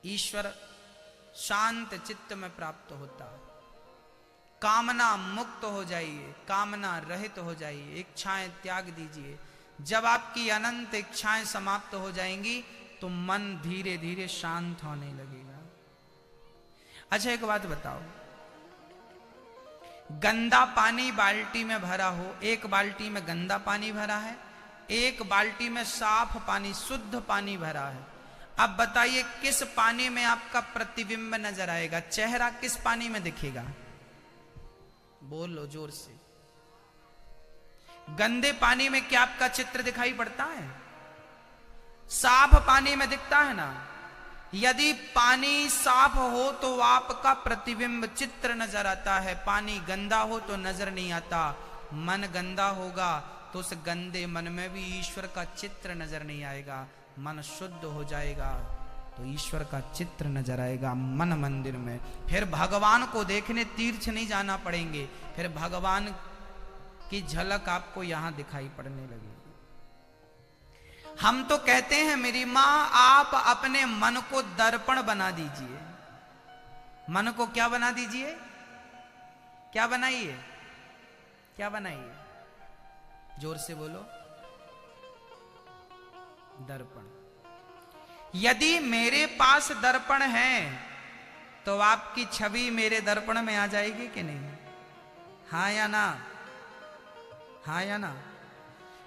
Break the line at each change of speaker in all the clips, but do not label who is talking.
ईश्वर शांत चित्त में प्राप्त होता। कामना मुक्त हो जाइए, कामना रहित हो जाइए, इच्छाएं त्याग दीजिए। जब आपकी अनंत इच्छाएं समाप्त हो जाएंगी तो मन धीरे धीरे शांत होने लगेगा। अच्छा एक बात बताओ, गंदा पानी बाल्टी में भरा हो, एक बाल्टी में गंदा पानी भरा है, एक बाल्टी में साफ पानी शुद्ध पानी भरा है। अब बताइए किस पानी में आपका प्रतिबिंब नजर आएगा, चेहरा किस पानी में दिखेगा? बोलो जोर से। गंदे पानी में क्या आपका चित्र दिखाई पड़ता है? साफ पानी में दिखता है ना। यदि पानी साफ हो तो आपका प्रतिबिंब चित्र नजर आता है, पानी गंदा हो तो नजर नहीं आता। मन गंदा होगा तो उस गंदे मन में भी ईश्वर का चित्र नजर नहीं आएगा। मन शुद्ध हो जाएगा तो ईश्वर का चित्र नजर आएगा मन मंदिर में। फिर भगवान को देखने तीर्थ नहीं जाना पड़ेंगे, फिर भगवान की झलक आपको यहां दिखाई पड़ने लगेगी। हम तो कहते हैं मेरी मां आप अपने मन को दर्पण बना दीजिए। मन को क्या बना दीजिए? क्या बनाइए? क्या बनाइए? जोर से बोलो। दर्पण। यदि मेरे पास दर्पण है तो आपकी छवि मेरे दर्पण में आ जाएगी कि नहीं? हाँ या ना? हाँ या ना?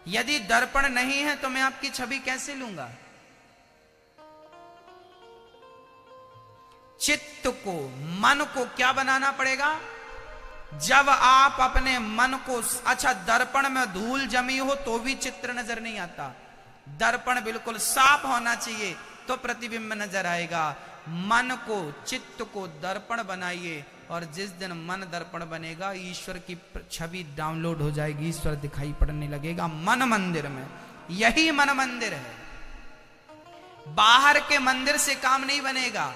यदि दर्पण नहीं है तो मैं आपकी छवि कैसे लूंगा? चित्त को, मन को क्या बनाना पड़ेगा? जब आप अपने मन को, अच्छा दर्पण में धूल जमी हो तो भी चित्र नजर नहीं आता। दर्पण बिल्कुल साफ होना चाहिए तो प्रतिबिंब नजर आएगा। मन को, चित्त को दर्पण बनाइए और जिस दिन मन दर्पण बनेगा ईश्वर की छवि डाउनलोड हो जाएगी, ईश्वर दिखाई पड़ने लगेगा मन मंदिर में। यही मन मंदिर है। बाहर के मंदिर से काम नहीं बनेगा,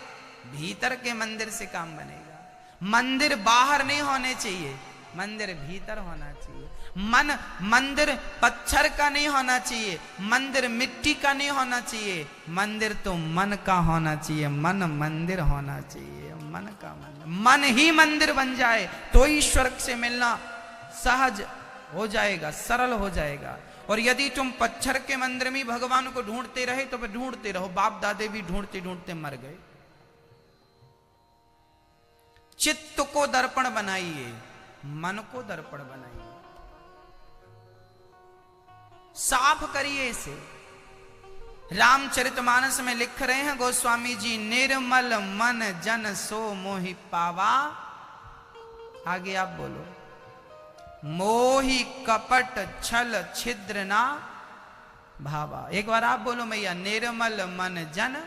भीतर के मंदिर से काम बनेगा। मंदिर बाहर नहीं होने चाहिए, मंदिर भीतर होना चाहिए। मंदिर पत्थर का नहीं होना चाहिए, मंदिर मिट्टी का नहीं होना चाहिए। मंदिर तो मन का होना चाहिए, मन मंदिर होना चाहिए। मन का मंदिर, मन ही मंदिर बन जाए तो ईश्वर से मिलना सहज हो जाएगा, सरल हो जाएगा। और यदि तुम पत्थर के मंदिर में भगवान को ढूंढते रहे तो फिर ढूंढते रहो। बाप दादे भी ढूंढते ढूंढते मर गए। चित्त को दर्पण बनाइए, मन को दर्पण बनाइए, साफ करिए इसे। रामचरितमानस में लिख रहे हैं गोस्वामी जी, निर्मल मन जन सो मोहि पावा। आगे आप बोलो, मोहि कपट छल छिद्र ना भावा। एक बार आप बोलो मैया, निर्मल मन जन।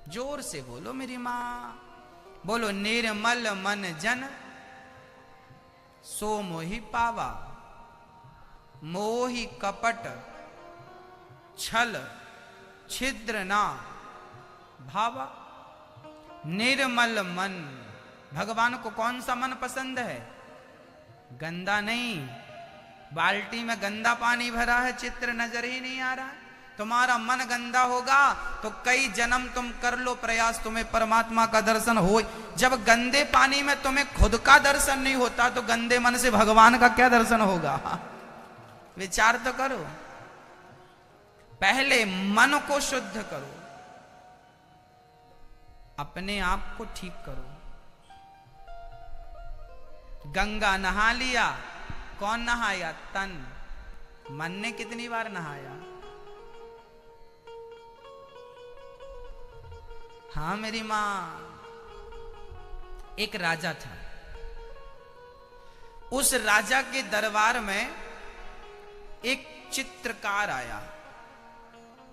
जोर से बोलो मेरी मां, बोलो निर्मल मन जन सो मोहि पावा। मोहि कपट छल छिद्र ना भावा। निर्मल मन, भगवान को कौन सा मन पसंद है? गंदा नहीं। बाल्टी में गंदा पानी भरा है, चित्र नजर ही नहीं आ रहा है। तुम्हारा मन गंदा होगा तो कई जन्म तुम कर लो प्रयास, तुम्हें परमात्मा का दर्शन हो। जब गंदे पानी में तुम्हें खुद का दर्शन नहीं होता तो गंदे मन से भगवान का क्या दर्शन होगा? विचार तो करो। पहले मन को शुद्ध करो, अपने आप को ठीक करो। गंगा नहा लिया, कौन नहाया? तन। मन ने कितनी बार नहाया? हाँ मेरी मां। एक राजा था, उस राजा के दरबार में एक चित्रकार आया।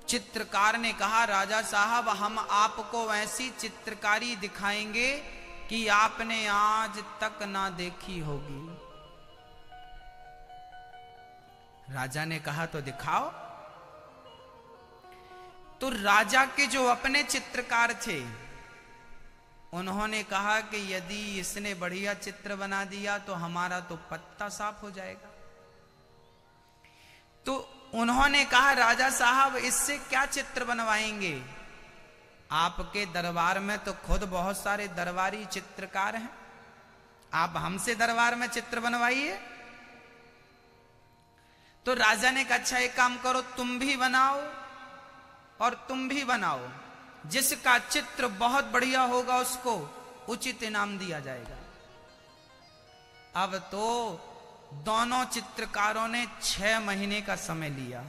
चित्रकार ने कहा, राजा साहब हम आपको ऐसी चित्रकारी दिखाएंगे कि आपने आज तक ना देखी होगी। राजा ने कहा तो दिखाओ। तो राजा के जो अपने चित्रकार थे उन्होंने कहा कि यदि इसने बढ़िया चित्र बना दिया तो हमारा तो पत्ता साफ हो जाएगा। तो उन्होंने कहा, राजा साहब इससे क्या चित्र बनवाएंगे? आपके दरबार में तो खुद बहुत सारे दरबारी चित्रकार हैं, आप हमसे दरबार में चित्र बनवाइए। तो राजा ने कहा अच्छा एक काम करो, तुम भी बनाओ और तुम भी बनाओ, जिसका चित्र बहुत बढ़िया होगा उसको उचित इनाम दिया जाएगा। अब तो दोनों चित्रकारों ने 6 महीने का समय लिया।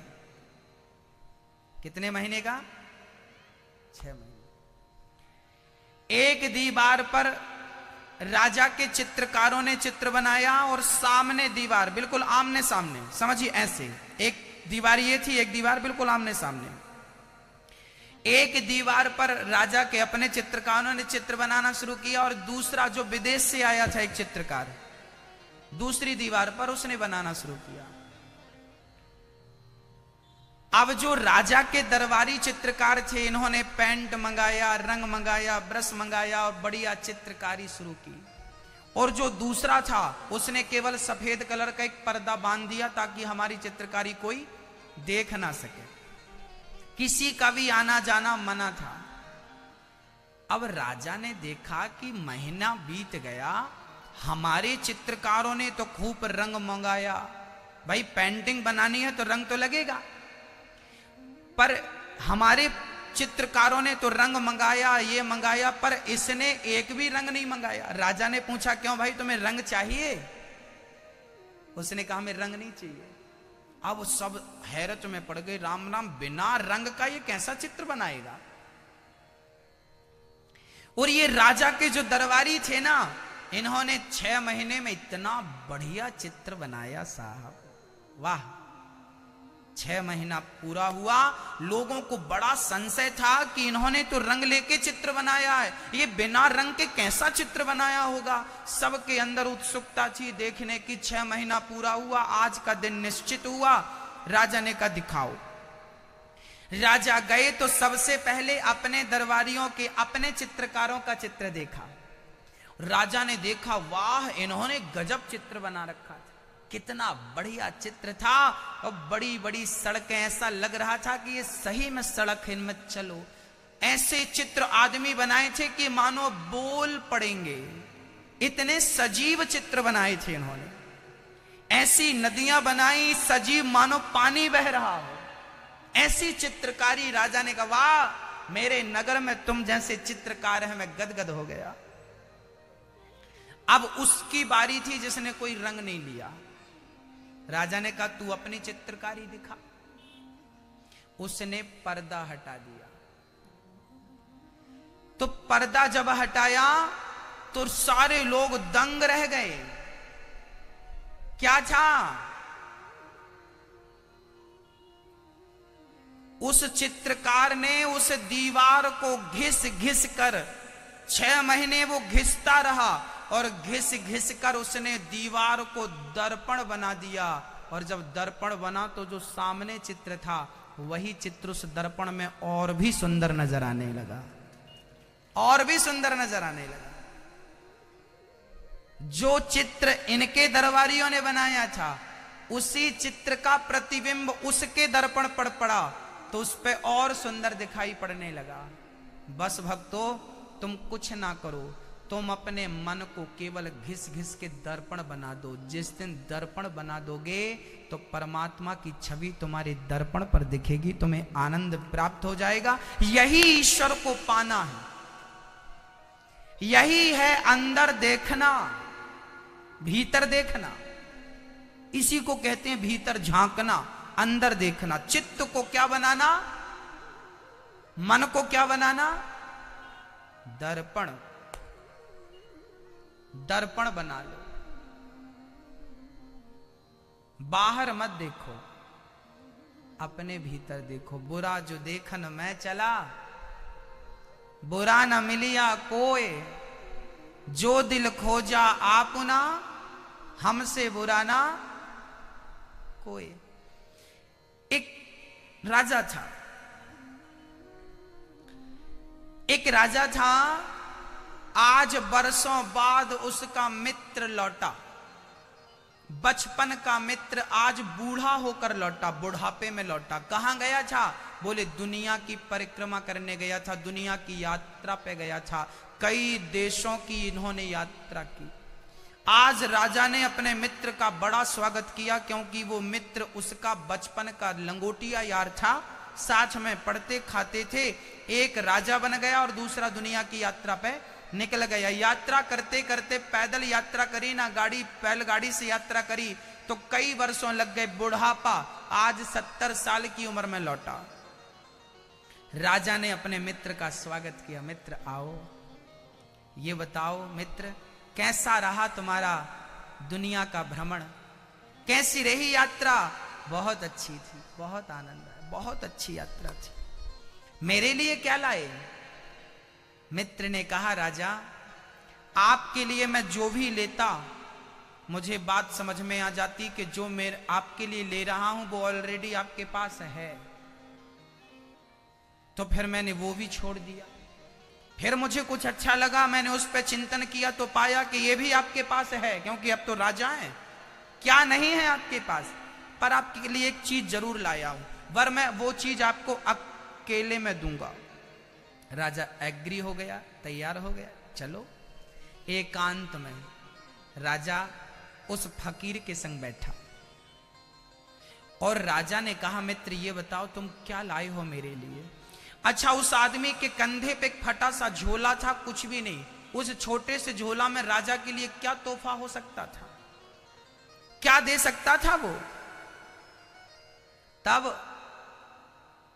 कितने महीने का? 6 महीने। एक दीवार पर राजा के चित्रकारों ने चित्र बनाया और सामने दीवार बिल्कुल आमने सामने, समझिए ऐसे, एक दीवार ये थी, एक दीवार बिल्कुल आमने सामने। एक दीवार पर राजा के अपने चित्रकारों ने चित्र बनाना शुरू किया और दूसरा जो विदेश से आया था एक चित्रकार, दूसरी दीवार पर उसने बनाना शुरू किया। अब जो राजा के दरबारी चित्रकार थे, इन्होंने पेंट मंगाया, रंग मंगाया, ब्रश मंगाया और बढ़िया चित्रकारी शुरू की। और जो दूसरा था उसने केवल सफेद कलर का एक पर्दा बांध दिया ताकि हमारी चित्रकारी कोई देख ना सके, किसी का भी आना जाना मना था। अब राजा ने देखा कि महीना बीत गया, हमारे चित्रकारों ने तो खूब रंग मंगाया, भाई पेंटिंग बनानी है तो रंग तो लगेगा, पर हमारे चित्रकारों ने तो रंग मंगाया, ये मंगाया, पर इसने एक भी रंग नहीं मंगाया। राजा ने पूछा क्यों भाई तुम्हें रंग चाहिए? उसने कहा हमें रंग नहीं चाहिए। अब सब हैरत में पड़ गए, राम राम, बिना रंग का ये कैसा चित्र बनाएगा? और ये राजा के जो दरबारी थे ना, इन्होंने 6 महीने में इतना बढ़िया चित्र बनाया साहब, वाह। 6 महीना पूरा हुआ, लोगों को बड़ा संशय था कि इन्होंने तो रंग लेके चित्र बनाया है, ये बिना रंग के कैसा चित्र बनाया होगा। सबके अंदर उत्सुकता थी देखने की। 6 महीना पूरा हुआ, आज का दिन निश्चित हुआ। राजा ने कहा दिखाओ। राजा गए तो सबसे पहले अपने दरबारियों के, अपने चित्रकारों का चित्र देखा। राजा ने देखा वाह, इन्होंने गजब चित्र बना रखा था, कितना बढ़िया चित्र था। और बड़ी बड़ी सड़कें, ऐसा लग रहा था कि ये सही में सड़क है, इनमें चलो। ऐसे चित्र आदमी बनाए थे कि मानो बोल पड़ेंगे, इतने सजीव चित्र बनाए थे इन्होंने। ऐसी नदियां बनाई सजीव, मानो पानी बह रहा हो, ऐसी चित्रकारी। राजा ने कहा वाह, मेरे नगर में तुम जैसे चित्रकार हैं, मैं गदगद हो गया। अब उसकी बारी थी जिसने कोई रंग नहीं लिया। राजा ने कहा तू अपनी चित्रकारी दिखा। उसने पर्दा हटा दिया। तो पर्दा जब हटाया तो सारे लोग दंग रह गए। क्या था? उस चित्रकार ने उस दीवार को घिस घिस कर, 6 महीने वो घिसता रहा और घिस घिस कर उसने दीवार को दर्पण बना दिया। और जब दर्पण बना तो जो सामने चित्र था वही चित्र उस दर्पण में और भी सुंदर नजर आने लगा, और भी सुंदर नजर आने लगा। जो चित्र इनके दरबारियों ने बनाया था उसी चित्र का प्रतिबिंब उसके दर्पण पर पड़ा तो उस पे और सुंदर दिखाई पड़ने लगा। बस भक्तों, तुम कुछ ना करो, तुम अपने मन को केवल घिस घिस के दर्पण बना दो। जिस दिन दर्पण बना दोगे तो परमात्मा की छवि तुम्हारे दर्पण पर दिखेगी, तुम्हें आनंद प्राप्त हो जाएगा। यही ईश्वर को पाना है, यही है अंदर देखना, भीतर देखना। इसी को कहते हैं भीतर झांकना, अंदर देखना। चित्त को क्या बनाना? मन को क्या बनाना? दर्पण, दर्पण बना लो। बाहर मत देखो, अपने भीतर देखो। बुरा जो देखन मैं चला, बुरा न मिलिया कोय, जो दिल खोजा आपुना, हमसे बुरा ना कोई। एक राजा था, एक राजा था। आज बरसों बाद उसका मित्र लौटा, बचपन का मित्र आज बूढ़ा होकर लौटा, बुढ़ापे में लौटा। कहां गया था? बोले दुनिया की परिक्रमा करने गया था, दुनिया की यात्रा पे गया था, कई देशों की इन्होंने यात्रा की। आज राजा ने अपने मित्र का बड़ा स्वागत किया, क्योंकि वो मित्र उसका बचपन का लंगोटिया यार था, साथ में पढ़ते खाते थे। एक राजा बन गया और दूसरा दुनिया की यात्रा पे निकल गया। यात्रा करते करते पैदल यात्रा करी ना, बैलगाड़ी से यात्रा करी तो कई वर्षों लग गए। बुढ़ापा आज 70 साल की उम्र में लौटा। राजा ने अपने मित्र का स्वागत किया, मित्र आओ, ये बताओ मित्र कैसा रहा तुम्हारा दुनिया का भ्रमण, कैसी रही यात्रा? बहुत अच्छी थी, बहुत आनंद आया, बहुत अच्छी यात्रा थी। मेरे लिए क्या लाए? मित्र ने कहा राजा आपके लिए मैं जो भी लेता, मुझे बात समझ में आ जाती कि जो मैं आपके लिए ले रहा हूं वो ऑलरेडी आपके पास है, तो फिर मैंने वो भी छोड़ दिया। फिर मुझे कुछ अच्छा लगा, मैंने उस पर चिंतन किया तो पाया कि ये भी आपके पास है, क्योंकि अब तो राजा हैं, क्या नहीं है आपके पास, पर आपके लिए एक चीज जरूर लाया हूं, वर मैं वो चीज आपको अकेले में दूंगा। राजा एग्री हो गया, तैयार हो गया, चलो। एकांत में राजा उस फकीर के संग बैठा और राजा ने कहा मित्र ये बताओ तुम क्या लाए हो मेरे लिए? अच्छा, उस आदमी के कंधे पे एक फटा सा झोला था, कुछ भी नहीं। उस छोटे से झोला में राजा के लिए क्या तोहफा हो सकता था, क्या दे सकता था वो? तब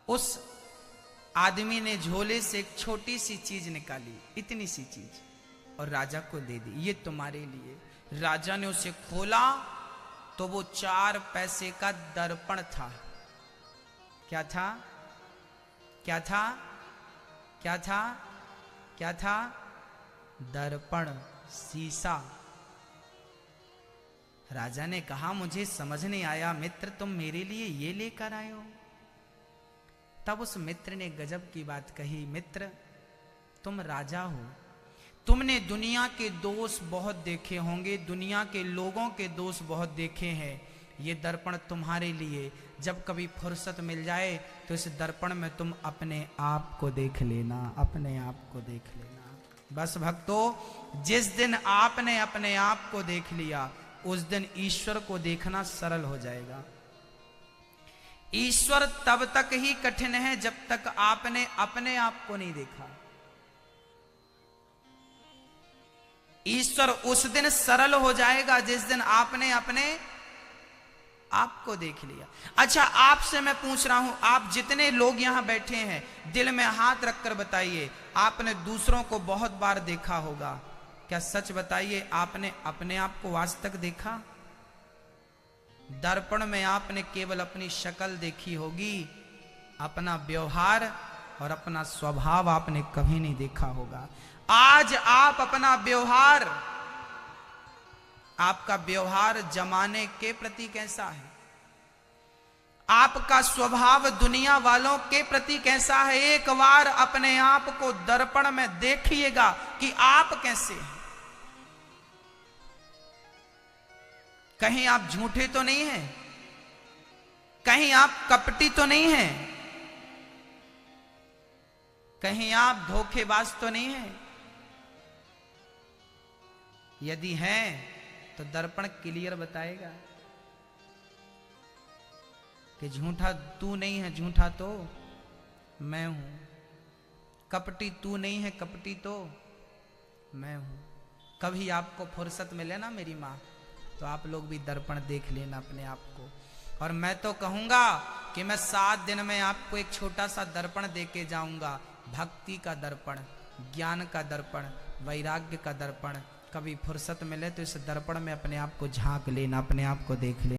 उस आदमी ने झोले से एक छोटी सी चीज निकाली, इतनी सी चीज, और राजा को दे दी, ये तुम्हारे लिए। राजा ने उसे खोला तो वो 4 पैसे का दर्पण था। क्या था? क्या था? क्या था? क्या था? दर्पण, शीशा। राजा ने कहा मुझे समझ नहीं आया मित्र, तुम मेरे लिए ये लेकर आए हो? तब उस मित्र ने गजब की बात कही, मित्र तुम राजा हो, तुमने दुनिया के दोष बहुत देखे होंगे, दुनिया के लोगों के दोष बहुत देखे हैं, ये दर्पण तुम्हारे लिए, जब कभी फुर्सत मिल जाए तो इस दर्पण में तुम अपने आप को देख लेना, अपने आप को देख लेना। बस भक्तों, जिस दिन आपने अपने आप को देख लिया उस दिन ईश्वर को देखना सरल हो जाएगा। ईश्वर तब तक ही कठिन है जब तक आपने अपने आप को नहीं देखा। ईश्वर उस दिन सरल हो जाएगा जिस दिन आपने अपने आपको देख लिया। अच्छा, आपसे मैं पूछ रहा हूं, आप जितने लोग यहां बैठे हैं, दिल में हाथ रखकर बताइए, आपने दूसरों को बहुत बार देखा होगा, क्या सच बताइए आपने अपने आप को आज तक देखा? दर्पण में आपने केवल अपनी शक्ल देखी होगी, अपना व्यवहार और अपना स्वभाव आपने कभी नहीं देखा होगा। आज आप अपना व्यवहार, आपका व्यवहार जमाने के प्रति कैसा है, आपका स्वभाव दुनिया वालों के प्रति कैसा है, एक बार अपने आप को दर्पण में देखिएगा कि आप कैसे हैं। कहीं आप झूठे तो नहीं हैं, कहीं आप कपटी तो नहीं हैं, कहीं आप धोखेबाज तो नहीं हैं? यदि हैं तो दर्पण क्लियर बताएगा कि झूठा तू नहीं है, झूठा तो मैं हूं, कपटी तू नहीं है, कपटी तो मैं हूं। कभी आपको फुर्सत मिले ना मेरी माँ, तो आप लोग भी दर्पण देख लेना अपने आप को। और मैं तो कहूंगा कि मैं 7 दिन में आपको एक छोटा सा दर्पण दे के जाऊंगा, भक्ति का दर्पण, ज्ञान का दर्पण, वैराग्य का दर्पण। कभी फुर्सत मिले तो इस दर्पण में अपने आप को झांक लेना, अपने आप को देख लेना।